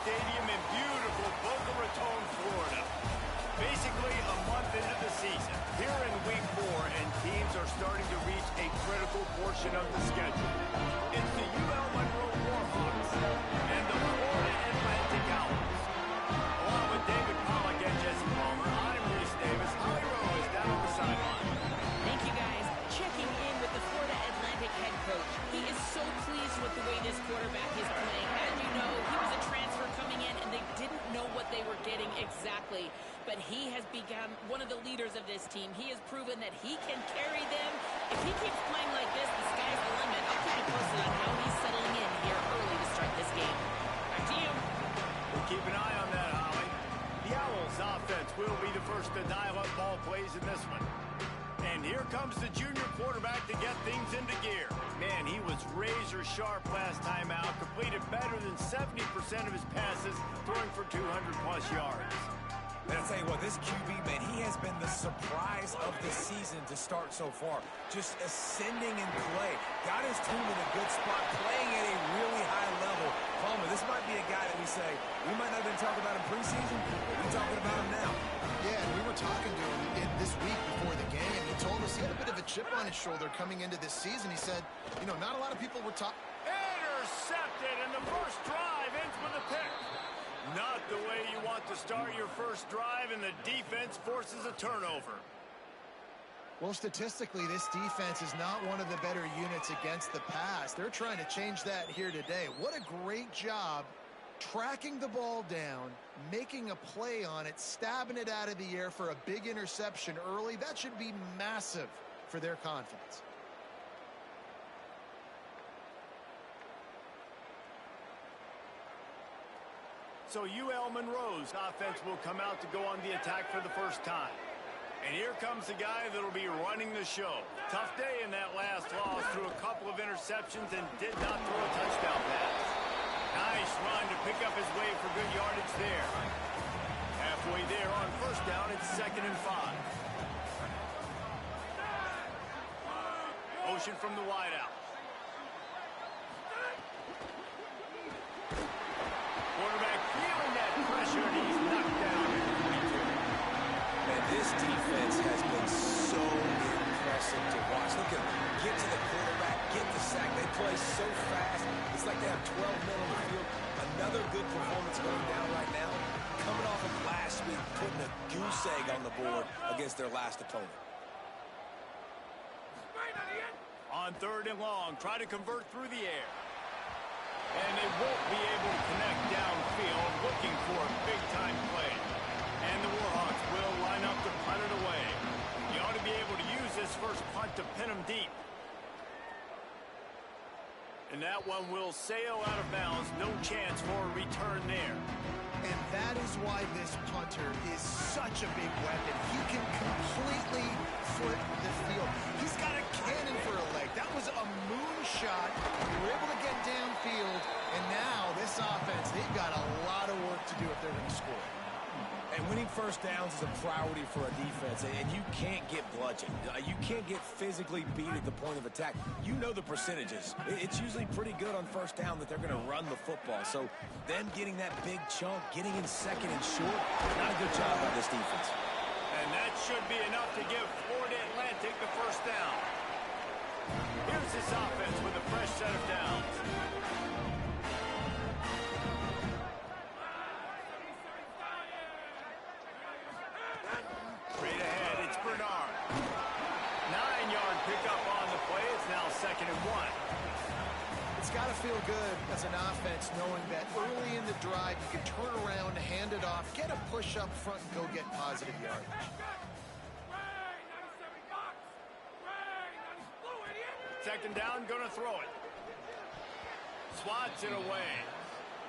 Stadium in beautiful Boca Raton, Florida. Basically a month into the season, here in week 4, and teams are starting to reach a critical portion of the schedule. It's the ULM Warhawks and the Florida Atlantic Owls. Along with David Pollack and Jesse Palmer, I'm Reese Davis. Holly Rowe is down on the sideline. Thank you, guys. Checking in with the Florida Atlantic head coach. He is so pleased with the way this quarterback is playing. As you know, he was a transfer coming in, and they didn't know what they were getting exactly. But he has become one of the leaders of this team. He has proven that he can carry them. If he keeps playing like this, the sky's the limit. I'll keep you posted on how he's settling in here early to start this game. Back to you. We'll keep an eye on that, Holly. The Owls offense will be the first to dial up ball plays in this one. And here comes the junior quarterback to get things into gear. Man, he was razor sharp last time out, completed better than 70% of his passes, throwing for 200-plus yards. And I'll tell you what, this QB, man, he has been the surprise of the season to start so far. Just ascending in play. Got his team in a good spot, playing at a really high level. Palmer, this might be a guy that we say, we might not have been talking about in preseason, but we're talking about him now. Yeah, and we were talking to him this week before the game. He told us he had a bit of a chip on his shoulder coming into this season. He said, you know, not a lot of people were talking. Intercepted, and the first drive ends with a pick. Not the way you want to start your first drive, and the defense forces a turnover. Well, statistically, this defense is not one of the better units against the pass. They're trying to change that here today. What a great job tracking the ball down, making a play on it, stabbing it out of the air for a big interception early. That should be massive for their confidence. So UL Monroe's offense will come out to go on the attack for the first time. And here comes the guy that'll be running the show. Tough day in that last loss, threw a couple of interceptions and did not throw a touchdown pass. Nice run to pick up his way for good yardage there. Halfway there on first down, it's 2nd and 5. Motion from the wideout. Quarterback feeling that pressure, and he's knocked down at 22. Man, this defense has been so impressive to watch. Look at them. Get to the quarterback, get the sack. They play so fast. It's like they have 12 men on the field. Another good performance going down right now. Coming off of last week, putting a goose egg on the board against their last opponent. On 3rd and long, try to convert through the air. And they won't be able to connect downfield, looking for a big-time play. And the Warhawks will line up to punt it away. You ought to be able to use this first punt to pin them deep. And that one will sail out of bounds. No chance for a return there. And that is why this punter is such a big weapon. He can completely flip the field. He's got a cannon for a leg. That was a moonshot. They were able to get downfield, and now this offense, they've got a lot of work to do if they're going to score. And winning first downs is a priority for a defense, and you can't get bludgeoned. You can't get physically beat at the point of attack. You know the percentages. It's usually pretty good on first down that they're going to run the football. So them getting that big chunk, getting in 2nd and short, not a good job by this defense. And that should be enough to give Florida Atlantic the first down. Here's this offense with a fresh set of downs. Straight ahead, it's Bernard. 9-yard pickup on the play. It's now 2nd and 1. It's got to feel good as an offense knowing that early in the drive you can turn around, hand it off, get a push up front, and go get positive yardage. Second down, going to throw it. Swats it away.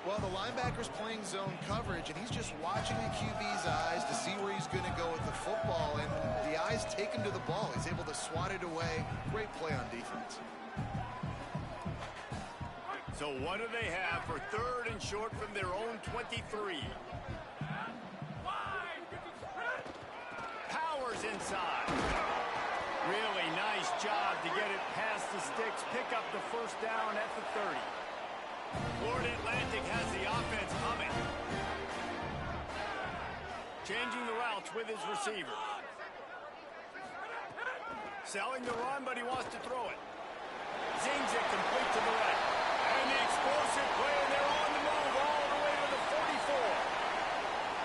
Well, the linebacker's playing zone coverage, and he's just watching the QB's eyes to see where he's going to go with the football, and the eyes take him to the ball. He's able to swat it away. Great play on defense. So what do they have for 3rd and short from their own 23? Powers inside. Really nice job to get it past the sticks, pick up the first down at the 30. Florida Atlantic has the offense humming. Changing the routes with his receiver. Selling the run, but he wants to throw it. Zings it complete to the right. And the explosive play, and they're on the move all the way to the 44.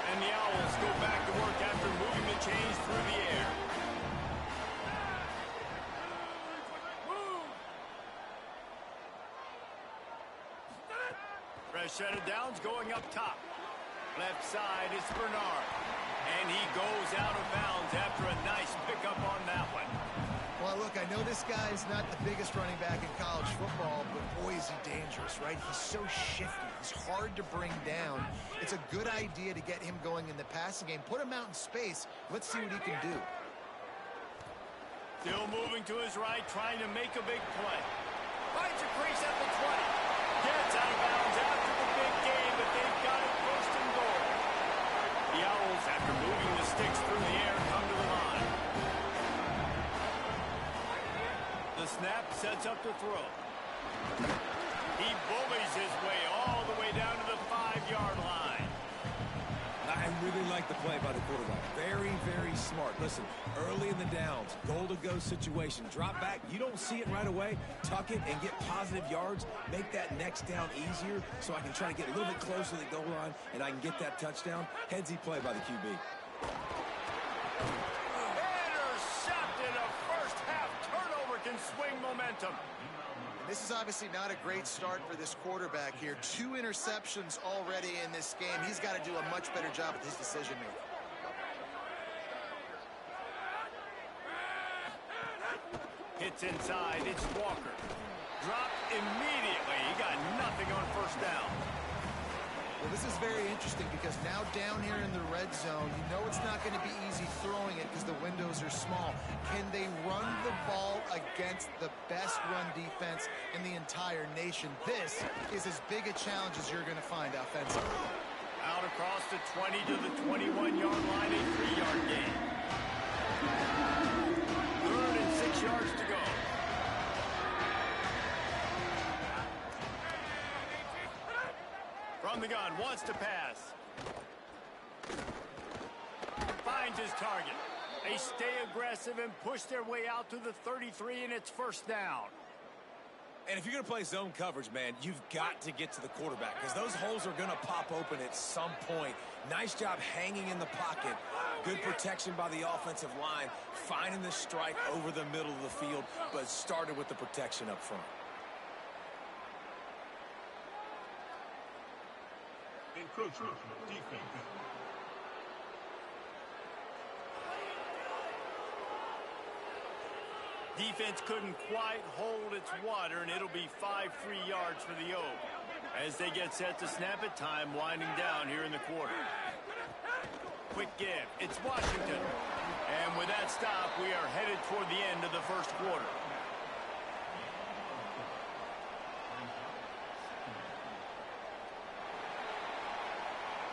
And the Owls go back to work after moving the chains through the air. Fresh set of downs going up top. Left side is Bernard. And he goes out of bounds after a nice pickup on that one. Well, look, I know this guy's not the biggest running back in college football, but boy, is he dangerous, right? He's so shifty. He's hard to bring down. It's a good idea to get him going in the passing game. Put him out in space. Let's see what he can do. Still moving to his right, trying to make a big play. Finds a crease at the 20. Gets out of bounds after the big game, but they've got it first and goal. The Owls, after moving the sticks through the air, come to the line. The snap sets up the throw. He bullies his way all the way down to the 5-yard line. I really like the play by the quarterback. Very, very smart. Listen, early in the downs, goal-to-go situation. Drop back. You don't see it right away. Tuck it and get positive yards. Make that next down easier so I can try to get a little bit closer to the goal line and I can get that touchdown. Headsy play by the QB. Intercepted. A first-half turnover can swing momentum. This is obviously not a great start for this quarterback here. 2 interceptions already in this game. He's got to do a much better job with his decision-making. Hits inside. It's Walker. Dropped immediately. He got nothing on first down. Well, this is very interesting because now down here in the red zone, you know it's not going to be easy throwing it because the windows are small. Can they run the ball against the best run defense in the entire nation? This is as big a challenge as you're going to find offensively. Out across the 20 to the 21-yard line, a 3-yard gain. 3rd and 6 yards to go. From the gun, wants to pass. Finds his target. They stay aggressive and push their way out to the 33, and it's first down. And if you're going to play zone coverage, man, you've got to get to the quarterback because those holes are going to pop open at some point. Nice job hanging in the pocket. Good protection by the offensive line. Finding the strike over the middle of the field, but started with the protection up front. Encroachment, defense. Defense couldn't quite hold its water, and it'll be 5 free yards for the Oak. As they get set to snap it, time winding down here in the quarter. Quick give. It's Washington. And with that stop, we are headed toward the end of the first quarter.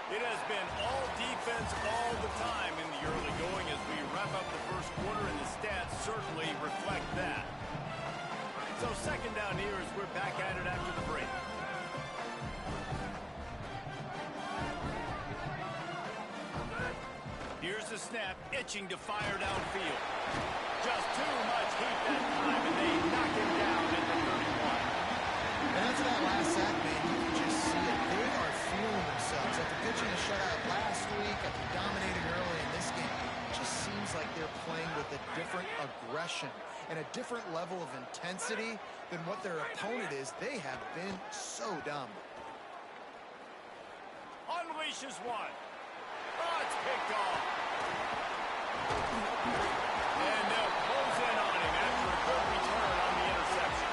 It has been all defense all the time in the early going as we wrap up the first quarter, and the stats certainly reflect that. So second down here as we're back at it after the break. Here's the snap, itching to fire downfield. Just too much heat that time, and they knock him down at the 31. And after that last sack, man, you can just see it. They are feeling themselves. After pitching a shutout last week, after dominating early in this game, it just seems like they're playing with a different aggression and a different level of intensity than what their opponent is. They have been so dominant. Unleashes one. Oh, it's picked off. And they'll close in on him after a good return on the interception.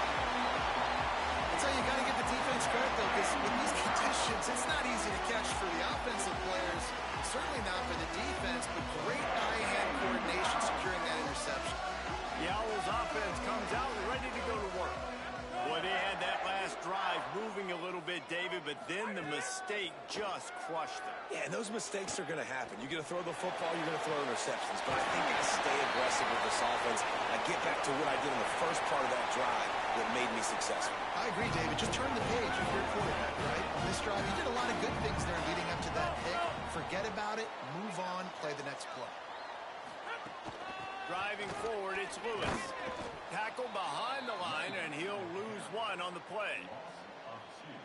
That's how you got to give the defense credit, though, because with these conditions, it's not easy to catch for the offensive players. Certainly not for the defense, but great eye-hand coordination securing that interception. The Owls offense comes out ready to go to work. Boy, they had that last drive moving a little bit, David, but then the mistake just crushed them. Yeah, And those mistakes are going to happen. You're going to throw the football, you're going to throw interceptions. But I think I stay aggressive with this offense. I get back to what I did in the first part of that drive that made me successful. I agree, David. Just turn the page if you're a quarterback, right? On this drive, you did a lot of good things there leading up to that pick. Forget about it, move on, play the next play. Driving forward, it's Lewis. Tackle behind the line, and he'll lose one on the play.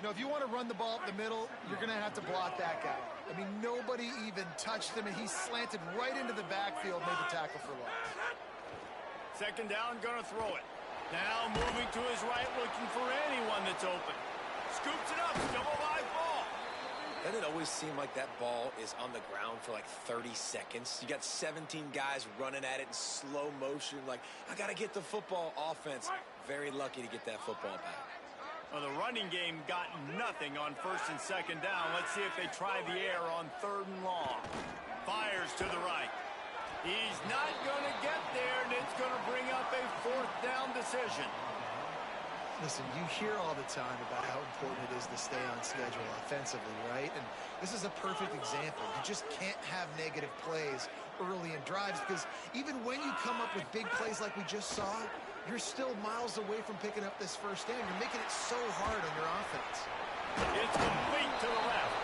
You know, if you want to run the ball up the middle, you're going to have to block that guy. I mean, nobody even touched him, and he slanted right into the backfield, made the tackle for loss. Second down, going to throw it. Now moving to his right, looking for anyone that's open. Scoops it up, still a live ball. Doesn't it always seem like that ball is on the ground for like 30 seconds? You got 17 guys running at it in slow motion. Like, I got to get the football. Offense, very lucky to get that football back. Well, the running game got nothing on first and second down. Let's see if they try the air on third and long. Fires to the right. He's not going to get there, and it's going to bring up a fourth down decision. Listen, you hear all the time about how important it is to stay on schedule offensively, right? And this is a perfect example. You just can't have negative plays early in drives because even when you come up with big plays like we just saw, you're still miles away from picking up this first down. You're making it so hard on your offense. It's complete to the left.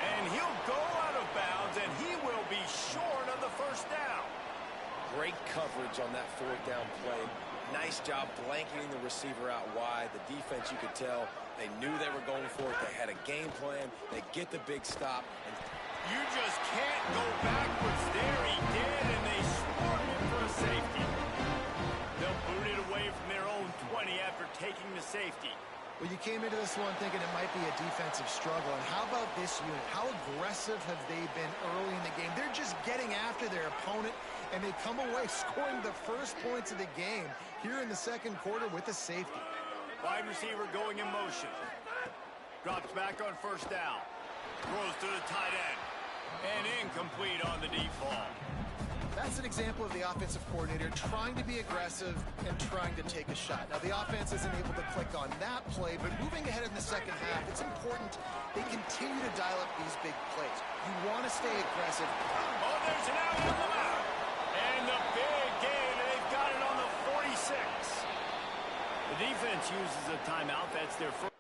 And he'll go out of bounds, and he will be short of the first down. Great coverage on that fourth down play. Nice job blanketing the receiver out wide. The defense, you could tell, they knew they were going for it. They had a game plan. They get the big stop. And you just can't go backwards there. He did, and they swarmed him for a safety. They'll boot it away from their own 20 after taking the safety. Well, you came into this one thinking it might be a defensive struggle. And how about this unit? How aggressive have they been early in the game? They're just getting after their opponent, and they come away scoring the first points of the game here in the second quarter with a safety. Wide receiver going in motion. Drops back on first down. Throws to the tight end. And incomplete on the deep ball. That's an example of the offensive coordinator trying to be aggressive and trying to take a shot. Now, the offense isn't able to click on that play, but moving ahead in the second half, it's important they continue to dial up these big plays. You want to stay aggressive. Oh, there's an out on the mount. And the big game, and they've got it on the 46. The defense uses a timeout. That's their first.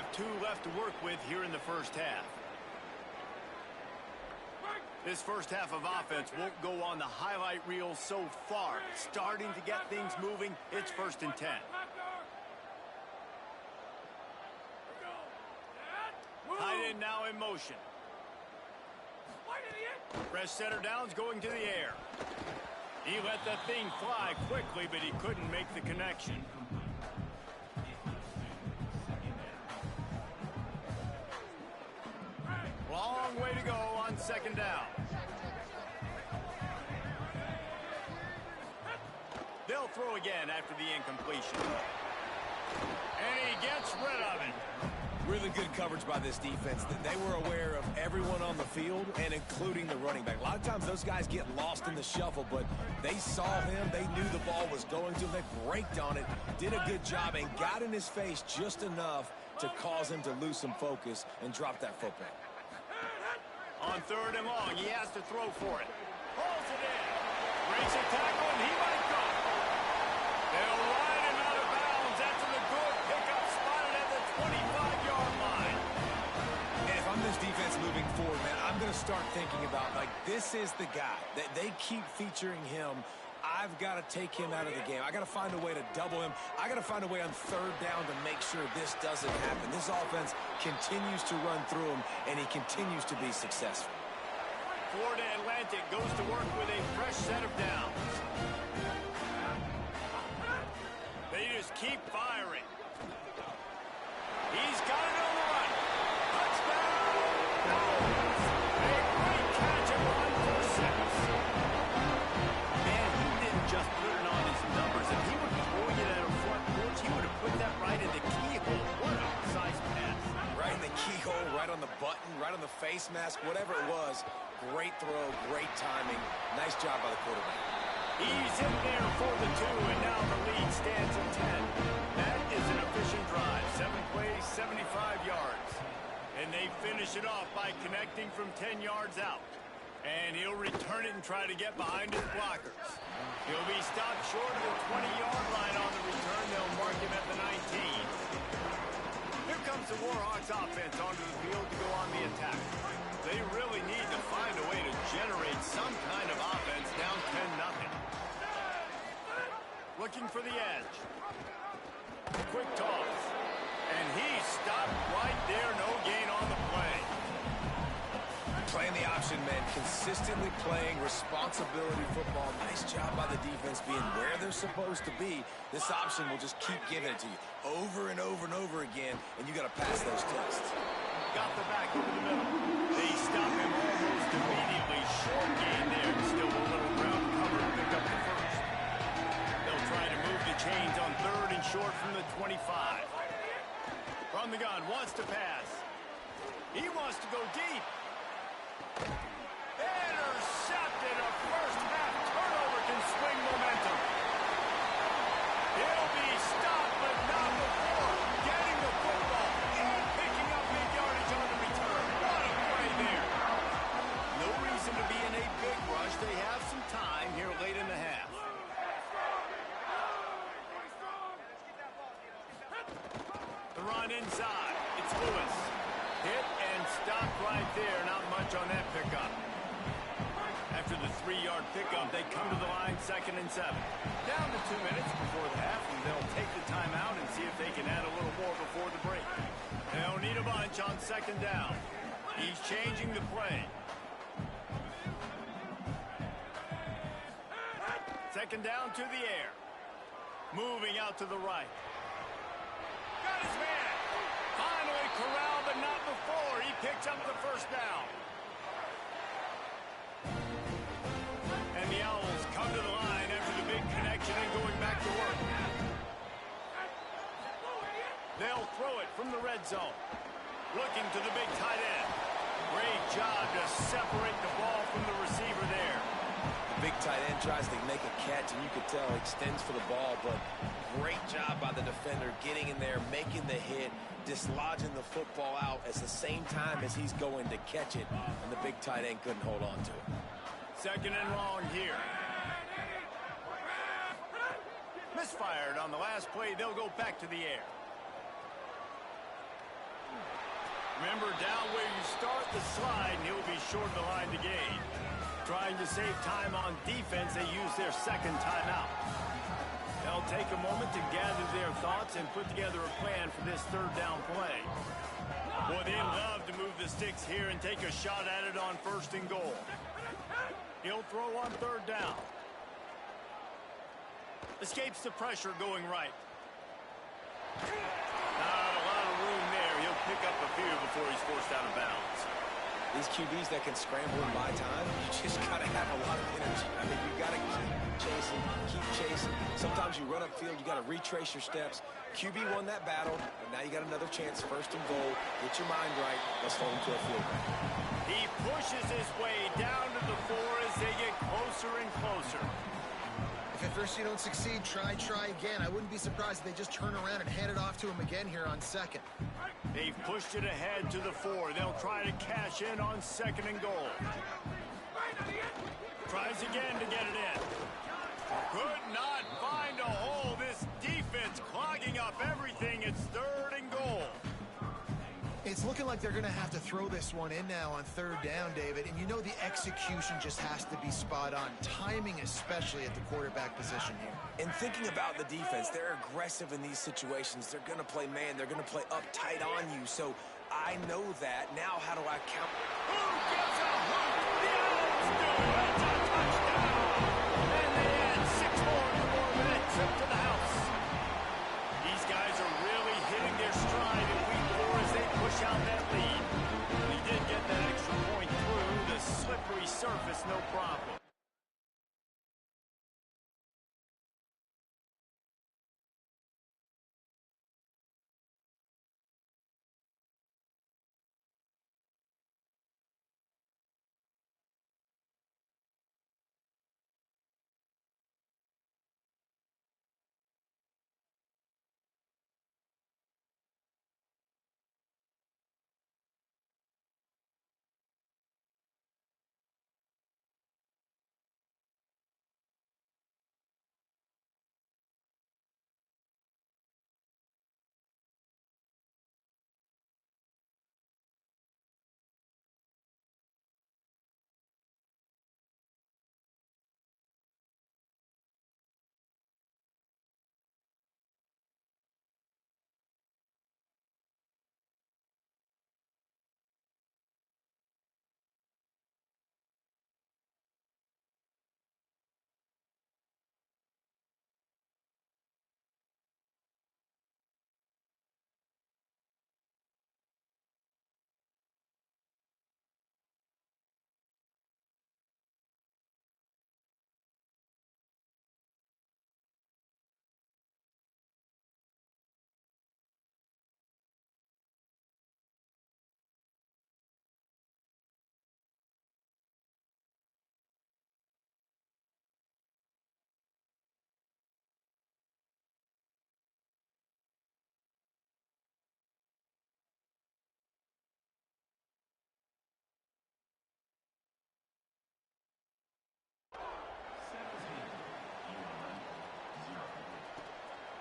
have 2 left to work with here in the first half. This first half of offense won't go on the highlight reel so far. Starting to get things moving. It's 1st and 10. Tight end now in motion. Fresh center downs going to the air. He let that thing fly quickly, but he couldn't make the connection. Long way to go on 2nd down. They'll throw again after the incompletion. And he gets rid of it. Really good coverage by this defense. They were aware of everyone on the field, and including the running back. A lot of times those guys get lost in the shuffle, but they saw him. They knew the ball was going to him. They braked on it, did a good job, and got in his face just enough to cause him to lose some focus and drop that football. On 3rd and long, he has to throw for it. Pulls it in. Breaks a tackle, and he might go. They'll ride him out of bounds after the good pickup spotted at the 25-yard line. And if I'm this defense moving forward, man, I'm going to start thinking about, like, this is the guy. They keep featuring him. I've got to take him out of the game. I got to find a way to double him. I got to find a way on 3rd down to make sure this doesn't happen. This offense continues to run through him, and he continues to be successful. Florida Atlantic goes to work with a fresh set of downs. They just keep firing. He's got it on the run. Touchdown! A great catch and run for 6. Man, he didn't just put it on his numbers. If he were throwing it at a front porch, he would have put that right in the keyhole. What a precise pass. Right in the keyhole, right on the button, right on the face mask, whatever it was. Great throw, great timing. Nice job by the quarterback. He's in there for the 2, and now the lead stands at 10. That is an efficient drive. 7 plays, 75 yards. And they finish it off by connecting from 10 yards out. And he'll return it and try to get behind his blockers. He'll be stopped short of the 20-yard line on the return. They'll mark him at the 19. Here comes the Warhawks offense onto the field to go on the attack. They really need to find a way to generate some kind of offense down 10-0. Looking for the edge. Quick toss. And he stopped right there. No gain on the play. Playing the option, man. Consistently playing responsibility football. Nice job by the defense being where they're supposed to be. This option will just keep giving it to you over and over and over again, and you got to pass those tests. Got the back over the middle. They stop him almost immediately. Short gain there. Still a little ground cover to pick up the first. They'll try to move the chains on 3rd and short from the 25. From the gun, wants to pass. He wants to go deep. Intercepted. A first half turnover can swing momentum. He'll be stopped, but not before getting the football and picking up big yardage on the return. What a play there. No reason to be in a big rush. They have some time here late in the half. The run inside. It's Lewis. Hit and stopped right there. Not much on that pickup. After the 3-yard pickup, they come to the line 2nd and 7. Down to 2 minutes before the half, and they'll take the timeout and see if they can add a little more before the break. They'll need a bunch on 2nd down. He's changing the play. 2nd down to the air. Moving out to the right. Got his man. Finally corralled, but not before. He picks up the first down. And the Owls come to the line after the big connection and going back to work. They'll throw it from the red zone. Looking to the big tight end. Great job to separate the ball from the receiver there. The big tight end tries to make a catch, and you could tell extends for the ball, but great job by the defender getting in there, making the hit, dislodging the football out at the same time as he's going to catch it, and the big tight end couldn't hold on to it. 2nd and long here. Misfired on the last play. They'll go back to the air. Remember, down where you start the slide, and he'll be short of the line to gain. Trying to save time on defense, they use their second timeout. They'll take a moment to gather their thoughts and put together a plan for this third down play. Boy, they love to move the sticks here and take a shot at it on first and goal. He'll throw on third down. Escapes the pressure going right. Not a lot of room there. He'll pick up a few before he's forced out of bounds. These QBs that can scramble and buy time, you just got to have a lot of energy. I mean, you got to keep chasing. Sometimes you run upfield, you got to retrace your steps. QB won that battle, and now you got another chance, first and goal. Get your mind right. Let's hold him to a field goal. He pushes his way down to the 4 as they get closer and closer. If at first you don't succeed, try again. I wouldn't be surprised if they just turn around and hand it off to him again here on second. They've pushed it ahead to the 4. They'll try to cash in on second and goal. Tries again to get it in. Could not find a hole. This defense clogging up everything. It's third and goal. It's looking like they're going to have to throw this one in now on third down, David. And you know the execution just has to be spot on. Timing especially at the quarterback position here. And thinking about the defense, they're aggressive in these situations. They're going to play man. They're going to play up tight on you. So I know that. Now how do I count? Who gets a hook? The Owls do it. It's a touchdown. And they add 6 more with that trip to the house. These guys are really hitting their stride in week 4 as they push out that lead. He did get that extra point through the slippery surface, no problem.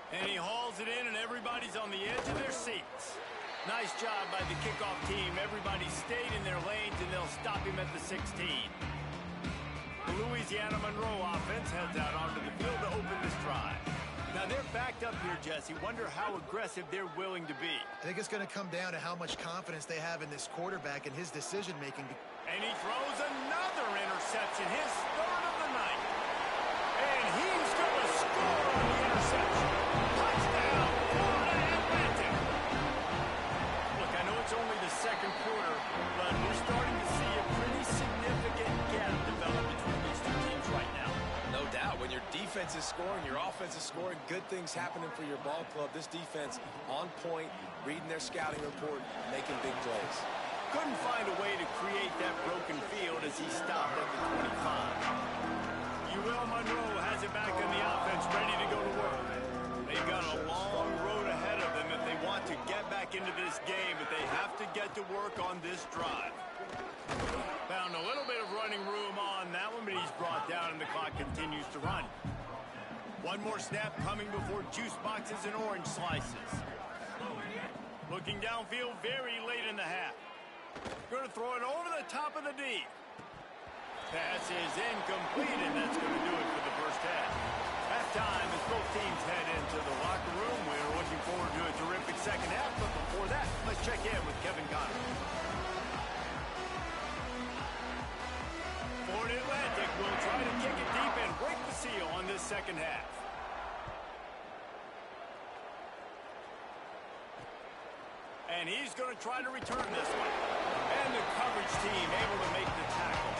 And he hauls it in, and everybody's on the edge of their seats. Nice job by the kickoff team. Everybody stayed in their lanes, and they'll stop him at the 16. The Louisiana Monroe offense heads out onto the field to open this drive. Now, they're backed up here, Jesse. Wonder how aggressive they're willing to be. I think it's going to come down to how much confidence they have in this quarterback and his decision-making. And he throws another interception, his third of the night. And he's going to score on the interception. Touchdown, Florida Atlantic. Look, I know it's only the second quarter, but we're starting to see a pretty significant gap develop between these two teams right now. No doubt. When your defense is scoring, your offense is scoring, good things happening for your ball club. This defense on point, reading their scouting report, making big plays. Couldn't find a way to create that broken field as he stopped at the 25. ULM Monroe has it back on the offense, ready to go to work. They've got a long road ahead of them if they want to get back into this game, but they have to get to work on this drive. Found a little bit of running room on that one, but he's brought down and the clock continues to run. One more snap coming before juice boxes and orange slices. Looking downfield very late in the half. Going to throw it over the top of the D. Pass is incomplete, and that's going to do it for the first half. Halftime as both teams head into the locker room. We're looking forward to a terrific second half, but before that, let's check in with Kevin Connor. Florida Atlantic will try to kick it deep and break the seal on this second half. And he's going to try to return this one. And the coverage team able to make the tackle.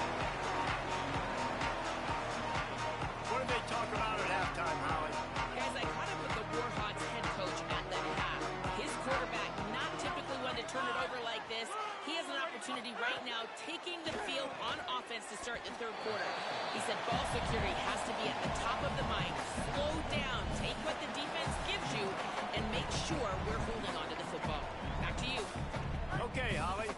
What did they talk about at halftime, Holly? Guys, I caught up with the Warhawks head coach at the half. His quarterback, not typically one to turn it over like this. He has an opportunity right now taking the field on offense to start the third quarter. He said ball security has to be at the top of the mind. Slow down, take what the defense gives you, and make sure we're holding on to the football. Back to you. Okay, Holly.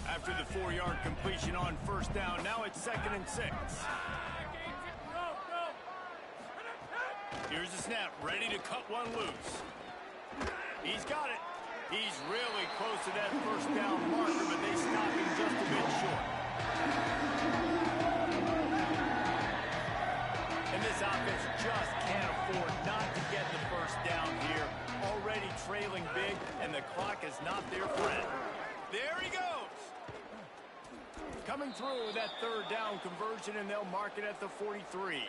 After the 4-yard completion on first down, now it's 2nd and 6. Here's the snap, ready to cut one loose. He's got it. He's really close to that first down marker, but they stop him just a bit short. And this offense just can't afford not to get the first down here. Already trailing big, and the clock is not their friend. There he goes. Coming through with that third down conversion, and they'll mark it at the 43.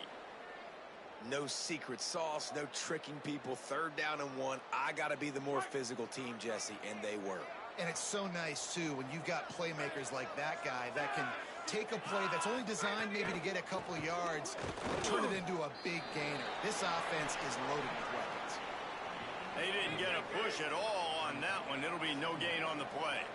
No secret sauce, no tricking people. 3rd down and 1. I got to be the more physical team, Jesse, and they were. And it's so nice, too, when you've got playmakers like that guy that can take a play that's only designed maybe to get a couple of yards and turn it into a big gainer. This offense is loaded with weapons. They didn't get a push at all on that one. It'll be no gain on the play.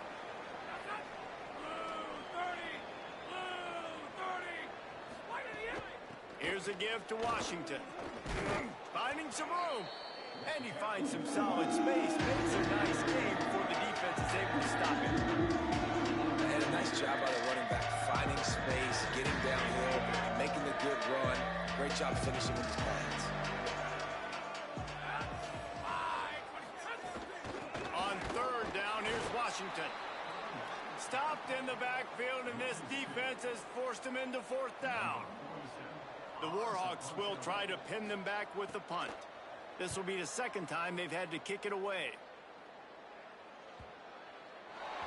Here's a give to Washington. Finding some room. And he finds some solid space. Makes a nice game before the defense is able to stop him. They had a nice job by the running back, finding space, getting downhill, making the good run. Great job finishing with his pads. On 3rd down, here's Washington. Stopped in the backfield, and this defense has forced him into 4th down. The Warhawks will try to pin them back with the punt. This will be the 2nd time they've had to kick it away.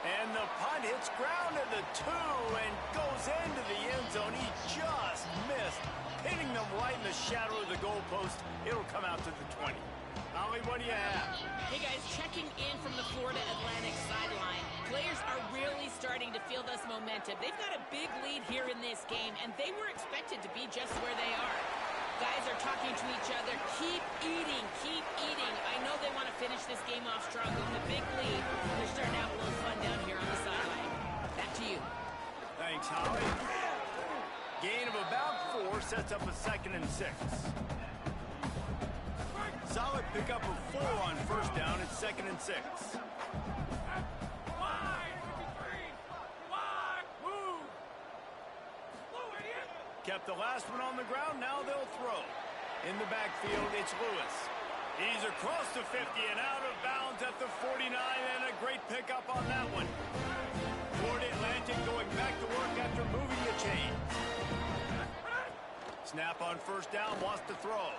And the punt hits ground at the 2 and goes into the end zone. He just missed, hitting them right in the shadow of the goalpost. It'll come out to the 20. Holly, what do you have? Hey guys, checking in from the Florida Atlantic sideline. Players are really starting to feel this momentum. They've got a big lead here in this game, and they were expected to be just where they are. Guys are talking to each other. Keep eating, keep eating. I know they want to finish this game off strong with a big lead. They're starting to have a little fun down here on the sideline. Back to you. Thanks, Holly. Gain of about 4 sets up a 2nd and 6. Solid pickup of 4 on first down. It's 2nd and 6. Kept the last one on the ground. Now they'll throw. In the backfield, it's Lewis. He's across the 50 and out of bounds at the 49, and a great pickup on that one. Florida Atlantic going back to work after moving the chain. Snap on first down, wants to throw.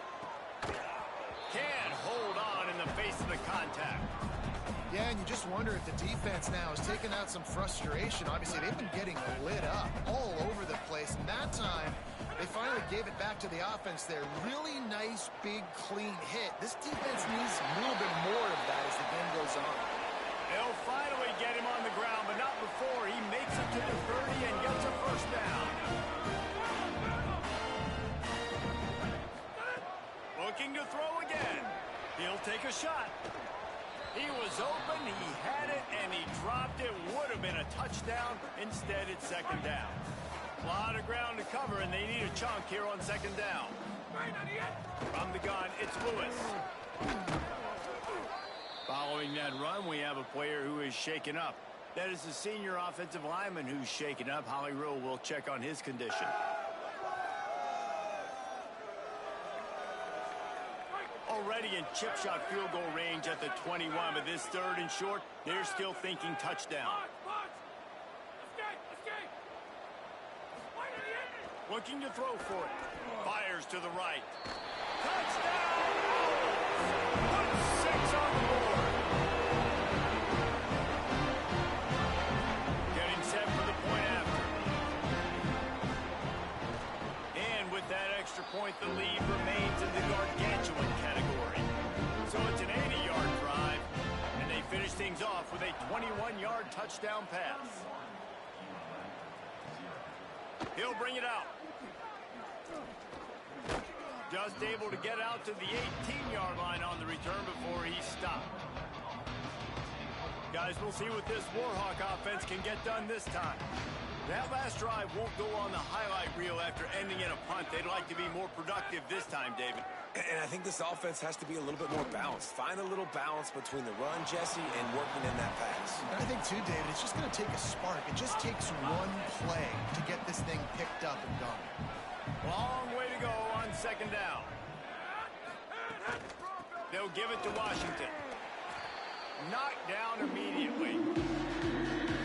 Can't hold on in the face of the contact. Yeah, and you just wonder if the defense now is taking out some frustration. Obviously, they've been getting lit up all over the place. And that time, they finally gave it back to the offense there. Really nice, big, clean hit. This defense needs a little bit more of that as the game goes on. They'll finally get him on the ground, but not before he makes it to the 30 and gets a first down. Looking to throw again. He'll take a shot. He was open, he had it, and he dropped it. Would have been a touchdown. Instead, it's 2nd down. A lot of ground to cover, and they need a chunk here on 2nd down. From the gun, it's Lewis. Following that run, we have a player who is shaken up. That is the senior offensive lineman who's shaken up. Holly Rowe will check on his condition. All already in chip shot field goal range at the 21, but this third and short, they're still thinking touchdown. Looking to throw for it. Fires to the right. Touchdown! Put 6 on the board. Getting set for the point after. And with that extra point, the lead remains in the gargantuan category. So it's an 80-yard drive, and they finish things off with a 21-yard touchdown pass. He'll bring it out. Just able to get out to the 18-yard line on the return before he stopped. Guys, we'll see what this Warhawk offense can get done this time. That last drive won't go on the highlight reel after ending in a punt. They'd like to be more productive this time, David. And I think this offense has to be a little bit more balanced. Find a little balance between the run, Jesse, and working in that pass. And I think, too, David, it's just going to take a spark. It just takes one play to get this thing picked up and done. Long way to go on second down. They'll give it to Washington. Knocked down immediately.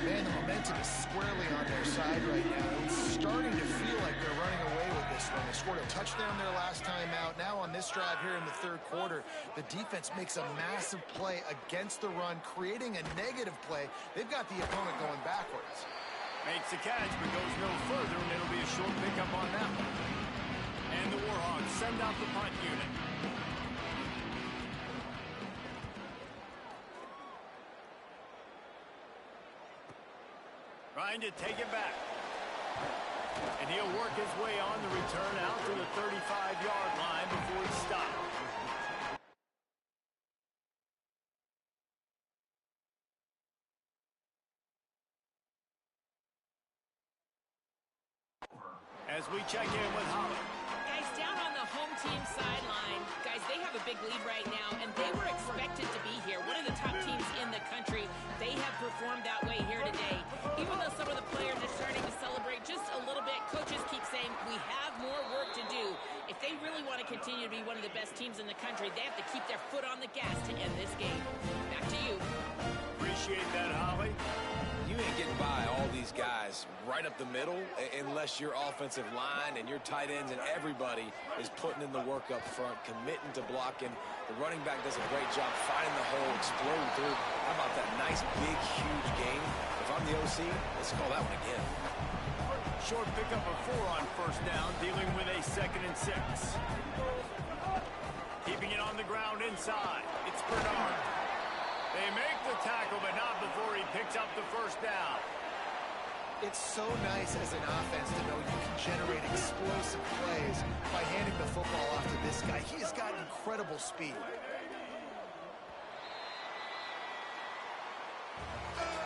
Man, the momentum is squarely on their side right now. It's starting to feel like they're running away with this one. They scored a touchdown their last time out. Now on this drive here in the third quarter, the defense makes a massive play against the run, creating a negative play. They've got the opponent going backwards. Makes the catch, but goes no further, and it'll be a short pickup on that one. And the Warhawks send out the punt unit. Trying to take it back. And he'll work his way on the return out to the 35-yard line before he stops. As we check in with Holly. Guys, down on the home team sideline, guys, they have a big lead right now, and they were expected to be here. One of the top teams in the country. They have performed that way here today. Even though some of the players are starting to celebrate just a little bit, coaches keep saying, we have more work to do. If they really want to continue to be one of the best teams in the country, they have to keep their foot on the gas to end this game. Back to you. Appreciate that, Holly. You ain't getting by all these guys right up the middle unless your offensive line and your tight ends and everybody is putting in the work up front, committing to blocking. The running back does a great job finding the hole, exploding through. How about that nice, big, huge game? If I'm the OC, let's call that one again. Short pickup of 4 on first down, dealing with a 2nd and 6. Keeping it on the ground inside. It's Bernard. They make the tackle, but not before he picks up the first down. It's so nice as an offense to know you can generate explosive plays by handing the football off to this guy. He has got incredible speed.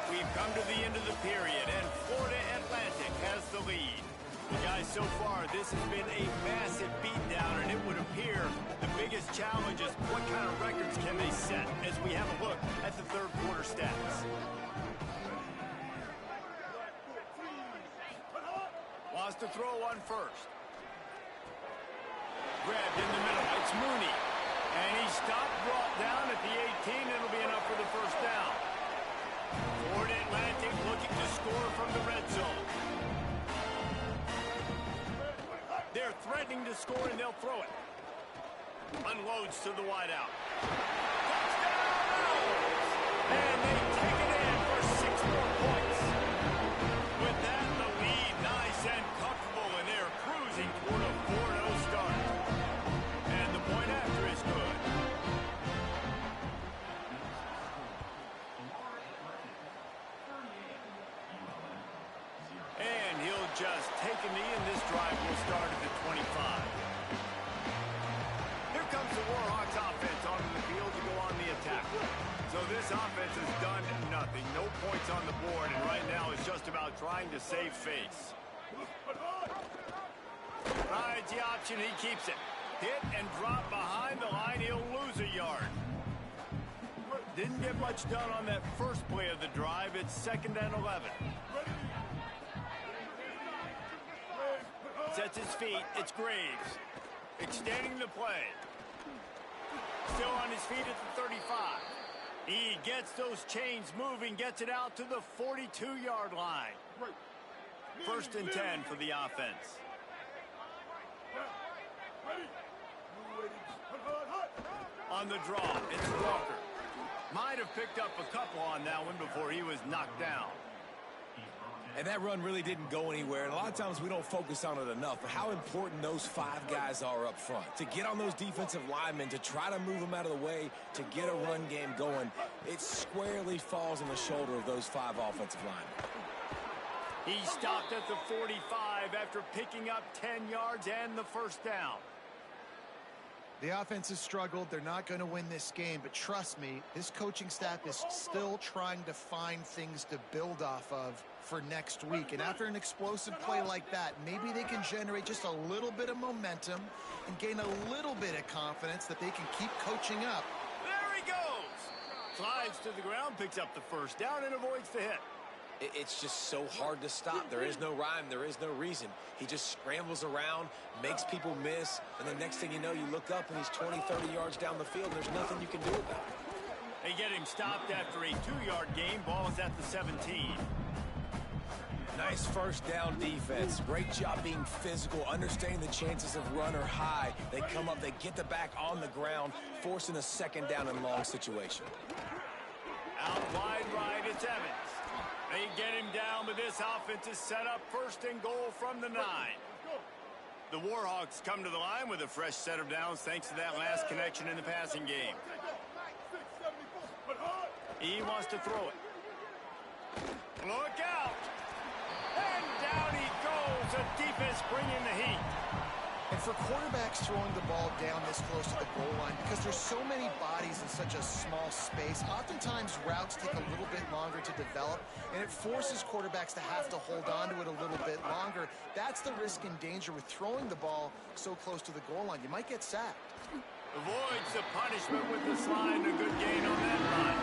We've come to the end of the period, and Florida Atlantic has the lead. Guys, so far, this has been a massive beatdown, and it would appear the biggest challenge is what kind of records can they set as we have a look at the third quarter stats. Wants to throw on first. Grabbed in the middle. It's Mooney. And he stopped, brought down at the 18. It'll be enough for the first down. Florida Atlantic looking to score from the red zone. They're threatening to score, and they'll throw it. Unloads to the wideout. Touchdown! And they take it in for 6 more points. With that, the lead nice and comfortable, and they're cruising toward a 4-0 start. And the point after is good. And he'll just take a knee, and this drive will start at the 25. Here comes the Warhawks offense onto the field to go on the attack. So this offense has done nothing. No points on the board, and right now it's just about trying to save face. Rides the option, he keeps it. Hit and drop behind the line, he'll lose a yard. Didn't get much done on that first play of the drive. It's 2nd and 11. Sets his feet, it's Graves. Extending the play. Still on his feet at the 35. He gets those chains moving, gets it out to the 42-yard line. First and 10 for the offense. On the draw, it's Walker. Might have picked up a couple on that one before he was knocked down. And that run really didn't go anywhere. And a lot of times we don't focus on it enough, but how important those 5 guys are up front. To get on those defensive linemen, to try to move them out of the way, to get a run game going, it squarely falls on the shoulder of those 5 offensive linemen. He stopped at the 45 after picking up 10 yards and the first down. The offense has struggled. They're not going to win this game, but trust me, this coaching staff is still trying to find things to build off of for next week. And after an explosive play like that, maybe they can generate just a little bit of momentum and gain a little bit of confidence that they can keep coaching up. There he goes. Slides to the ground, picks up the first down, and avoids the hit. It's just so hard to stop. There is no rhyme. There is no reason. He just scrambles around, makes people miss, and the next thing you know, you look up and he's 20, 30 yards down the field. There's nothing you can do about it. They get him stopped after a 2-yard gain. Ball is at the 17. Nice first down defense. Great job being physical, understanding the chances of run are high. They come up, they get the back on the ground, forcing a second down and long situation. Out wide right, it's Evans. They get him down, but this offense is set up first and goal from the 9. The Warhawks come to the line with a fresh set of downs thanks to that last connection in the passing game. He wants to throw it. Look out! And down he goes. The defense bringing the heat. And for quarterbacks throwing the ball down this close to the goal line, because there's so many bodies in such a small space, oftentimes routes take a little bit longer to develop, and it forces quarterbacks to have to hold on to it a little bit longer. That's the risk and danger with throwing the ball so close to the goal line. You might get sacked. Avoids the punishment with the slide. A good gain on that run.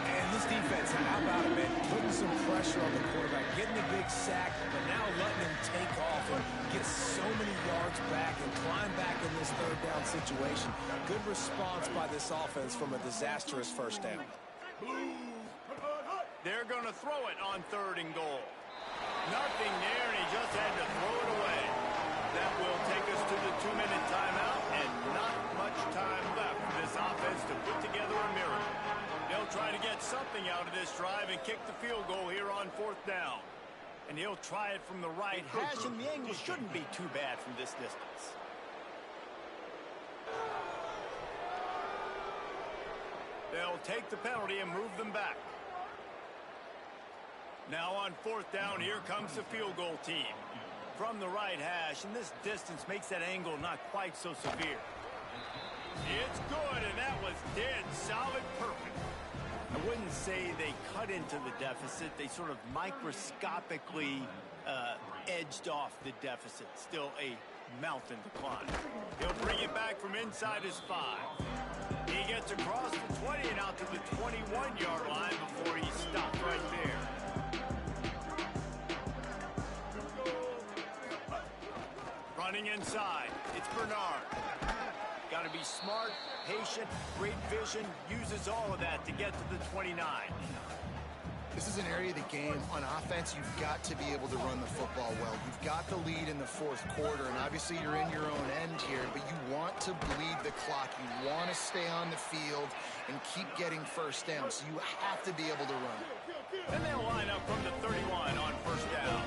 And this defense, how about it, man? Putting some pressure on the quarterback, getting a big sack, but now letting him take off and get so many yards back and climb back in this third down situation. Good response by this offense from a disastrous first down. They're going to throw it on 3rd and goal. Nothing there, and he just had to throw it away. That will take us to the 2-minute timeout, and not much time left for this offense to put together a miracle. They'll try to get something out of this drive and kick the field goal here on 4th down. And he'll try it from the right hash, and the angle shouldn't be too bad from this distance. They'll take the penalty and move them back. Now on 4th down, here comes the field goal team. From the right hash, and this distance makes that angle not quite so severe. It's good, and that was dead solid perfect. I wouldn't say they cut into the deficit. They sort of microscopically edged off the deficit. Still a mountain to climb. He'll bring it back from inside his 5. He gets across the 20 and out to the 21-yard line before he stopped right there. Running inside, it's Bernard. Got to be smart, patient, great vision, uses all of that to get to the 29. This is an area of the game on offense you've got to be able to run the football well. You've got the lead in the 4th quarter, and obviously you're in your own end here, but you want to bleed the clock. You want to stay on the field and keep getting first down, so you have to be able to run. And they'll line up from the 31 on 1st down.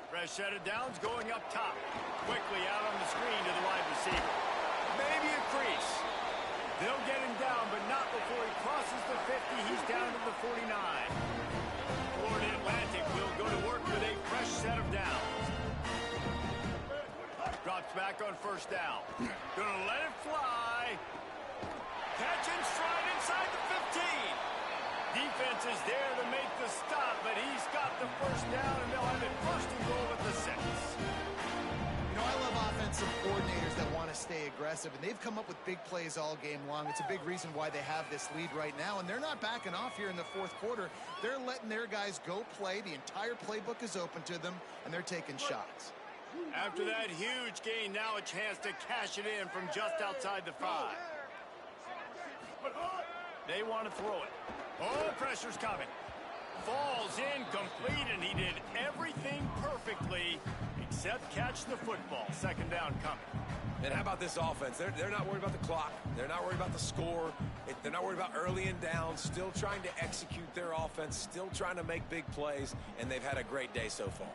Fresh set of downs going up top. Quickly out on the screen to the wide receiver. Maybe a crease. They'll get him down, but not before he crosses the 50. He's down to the 49. Florida Atlantic will go to work with a fresh set of downs. Drops back on 1st down. Gonna let it fly. Catch and stride inside the 15. Defense is there to make the stop, but he's got the first down, and they'll have it 1st and goal at the 6. You know, I love offensive coordinators that want to stay aggressive, and they've come up with big plays all game long. It's a big reason why they have this lead right now, and they're not backing off here in the 4th quarter. They're letting their guys go play. The entire playbook is open to them, and they're taking shots. After that huge gain, now a chance to cash it in from just outside the 5. They want to throw it. Oh, pressure's coming. Falls incomplete, and he did everything perfectly except catch the football. Second down coming. And how about this offense? They're not worried about the clock. They're not worried about the score. They're not worried about early and down. Still trying to execute their offense. Still trying to make big plays. And they've had a great day so far.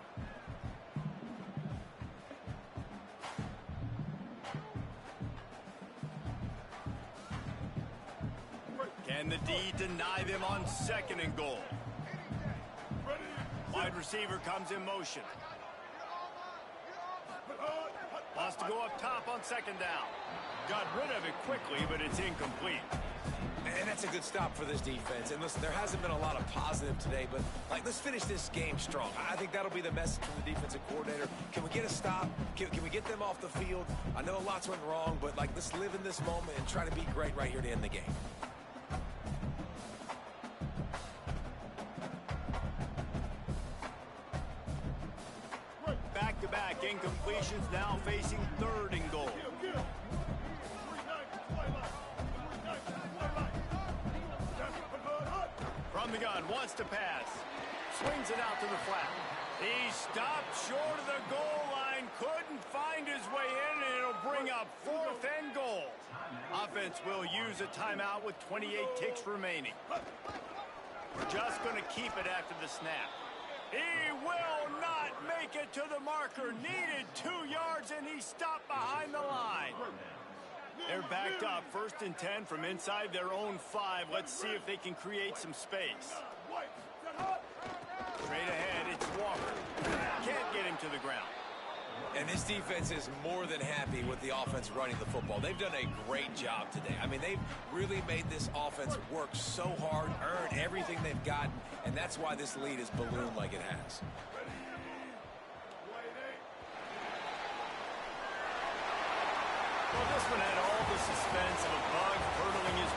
Can the D deny them on 2nd and goal? Wide receiver comes in motion. Wants to go up top on 2nd down. Got rid of it quickly, but it's incomplete. And that's a good stop for this defense. And listen, there hasn't been a lot of positive today, but let's finish this game strong. I think that'll be the message from the defensive coordinator. Can we get a stop? Can we get them off the field? I know lots went wrong, but let's live in this moment and try to be great right here to end the game. Back-to-back incompletions, now facing 3rd and goal. From the gun, wants to pass. Swings it out to the flat. He stopped short of the goal line, couldn't find his way in, and it'll bring up 4th and goal. Offense will use a timeout with 28 ticks remaining. Just going to keep it after the snap. He will not make it to the marker. Needed 2 yards, and he stopped behind the line. They're backed up. 1st and 10 from inside their own 5. Let's see if they can create some space. Straight ahead, it's Walker. Can't get him to the ground. And this defense is more than happy with the offense running the football. They've done a great job today. I mean, they've really made this offense work so hard, earn everything they've gotten, and that's why this lead is ballooned like it has. Well, this one had all the suspense of a bug hurtling his